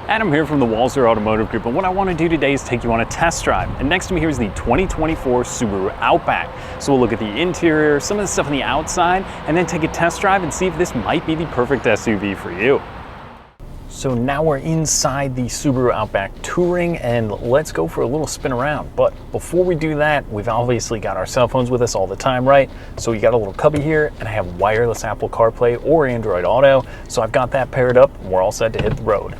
Adam here from the Walser Automotive Group, and what I want to do today is take you on a test drive. And next to me here is the 2024 Subaru Outback. So we'll look at the interior, some of the stuff on the outside, and then take a test drive and see if this might be the perfect SUV for you. So now we're inside the Subaru Outback Touring, and let's go for a little spin around. But before we do that, we've obviously got our cell phones with us all the time, right? So you got a little cubby here, and I have wireless Apple CarPlay or Android Auto. So I've got that paired up, and we're all set to hit the road.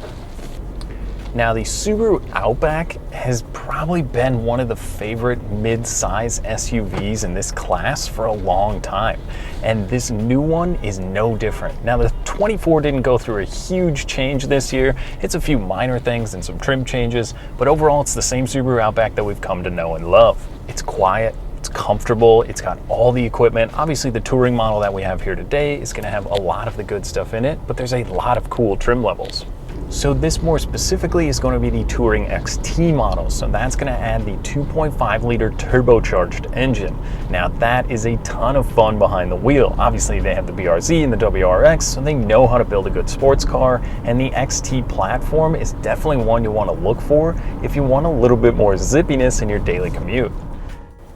Now, the Subaru Outback has probably been one of the favorite mid-size SUVs in this class for a long time, and this new one is no different. Now, the 24 didn't go through a huge change this year. It's a few minor things and some trim changes, but overall it's the same Subaru Outback that we've come to know and love. It's quiet, it's comfortable, it's got all the equipment. Obviously, the touring model that we have here today is going to have a lot of the good stuff in it, but there's a lot of cool trim levels. So this more specifically is going to be the Touring XT model. So that's going to add the 2.5 liter turbocharged engine. Now that is a ton of fun behind the wheel. Obviously they have the BRZ and the WRX, so they know how to build a good sports car. And the XT platform is definitely one you want to look for if you want a little bit more zippiness in your daily commute.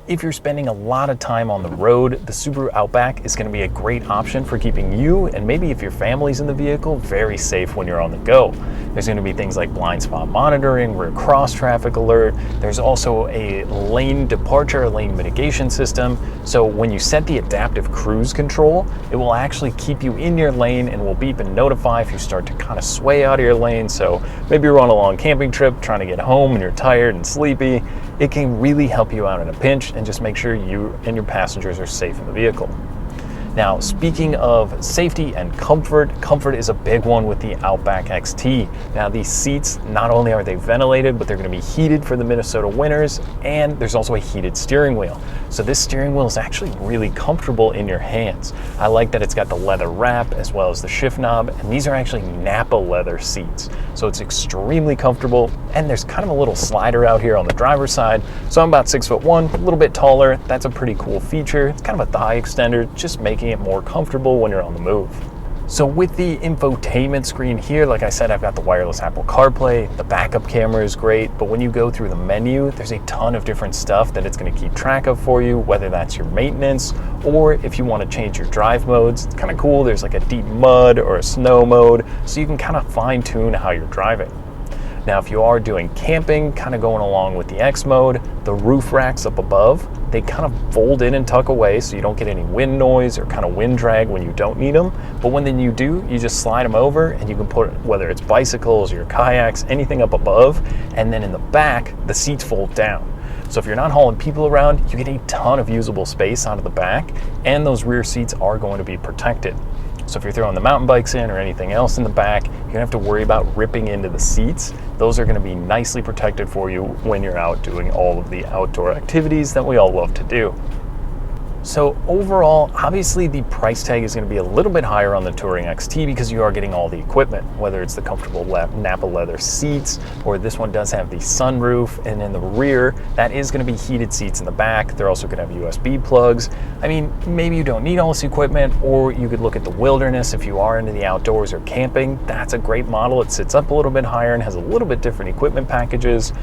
If you're spending a lot of time on the road, the Subaru Outback is going to be a great option for keeping you, and maybe if your family's in the vehicle, very safe when you're on the go. There's going to be things like blind spot monitoring, rear cross traffic alert. There's also a lane departure, lane mitigation system. So when you set the adaptive cruise control, it will actually keep you in your lane and will beep and notify if you start to kind of sway out of your lane. So maybe you're on a long camping trip trying to get home and you're tired and sleepy. It can really help you out in a pinch and just make sure you and your passengers are safe in the vehicle. Now, speaking of safety and comfort, comfort is a big one with the Outback XT. Now, these seats, not only are they ventilated, but they're going to be heated for the Minnesota winters, and there's also a heated steering wheel. So this steering wheel is actually really comfortable in your hands. I like that it's got the leather wrap as well as the shift knob, and these are actually Napa leather seats. So it's extremely comfortable, and there's kind of a little slider out here on the driver's side. So I'm about 6'1", a little bit taller. That's a pretty cool feature. It's kind of a thigh extender, just making it more comfortable when you're on the move. So with the infotainment screen here, like I said, I've got the wireless Apple CarPlay, the backup camera is great, but when you go through the menu, there's a ton of different stuff that it's going to keep track of for you, whether that's your maintenance or if you want to change your drive modes. It's kind of cool. There's like a deep mud or a snow mode, so you can kind of fine tune how you're driving. Now, if you are doing camping, kind of going along with the X mode, the roof racks up above, they kind of fold in and tuck away so you don't get any wind noise or kind of wind drag when you don't need them. But when then you do, you just slide them over and you can put, whether it's bicycles or your kayaks, anything up above. And then in the back, the seats fold down. So if you're not hauling people around, you get a ton of usable space out of the back, and those rear seats are going to be protected. So if you're throwing the mountain bikes in or anything else in the back, you don't have to worry about ripping into the seats. Those are going to be nicely protected for you when you're out doing all of the outdoor activities that we all love to do. So overall, obviously the price tag is going to be a little bit higher on the Touring XT because you are getting all the equipment, whether it's the comfortable Napa leather seats, or this one does have the sunroof, and in the rear, that is going to be heated seats in the back. They're also going to have USB plugs. I mean, maybe you don't need all this equipment, or you could look at the Wilderness if you are into the outdoors or camping. That's a great model. It sits up a little bit higher and has a little bit different equipment packages.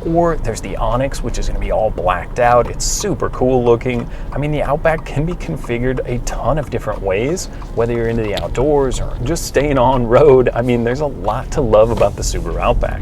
Or there's the Onyx, which is going to be all blacked out. It's super cool looking. I mean, the Outback can be configured a ton of different ways, whether you're into the outdoors or just staying on road. I mean, there's a lot to love about the Subaru Outback.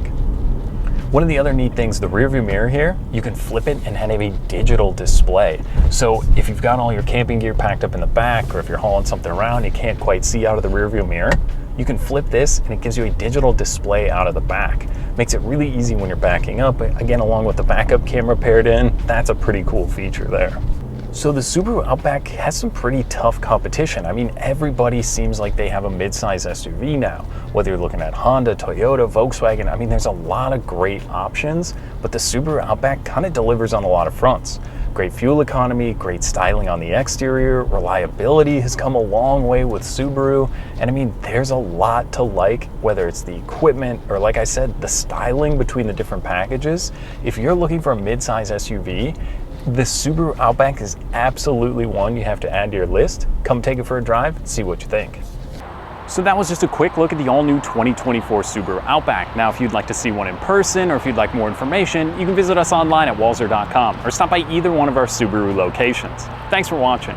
One of the other neat things, the rear view mirror here, you can flip it and have a digital display. So if you've got all your camping gear packed up in the back, or if you're hauling something around, you can't quite see out of the rear view mirror, you can flip this and it gives you a digital display out of the back. Makes it really easy when you're backing up. Again, along with the backup camera paired in, that's a pretty cool feature there. So the Subaru Outback has some pretty tough competition. I mean, everybody seems like they have a mid-size SUV now, whether you're looking at Honda, Toyota, Volkswagen. I mean, there's a lot of great options, but the Subaru Outback kind of delivers on a lot of fronts. Great fuel economy, great styling on the exterior, reliability has come a long way with Subaru, and I mean, there's a lot to like, whether it's the equipment or, like I said, the styling between the different packages. If you're looking for a mid-size SUV, the Subaru Outback is absolutely one you have to add to your list. Come take it for a drive, see what you think. So that was just a quick look at the all-new 2024 Subaru Outback. Now, if you'd like to see one in person or if you'd like more information, you can visit us online at walser.com or stop by either one of our Subaru locations. Thanks for watching.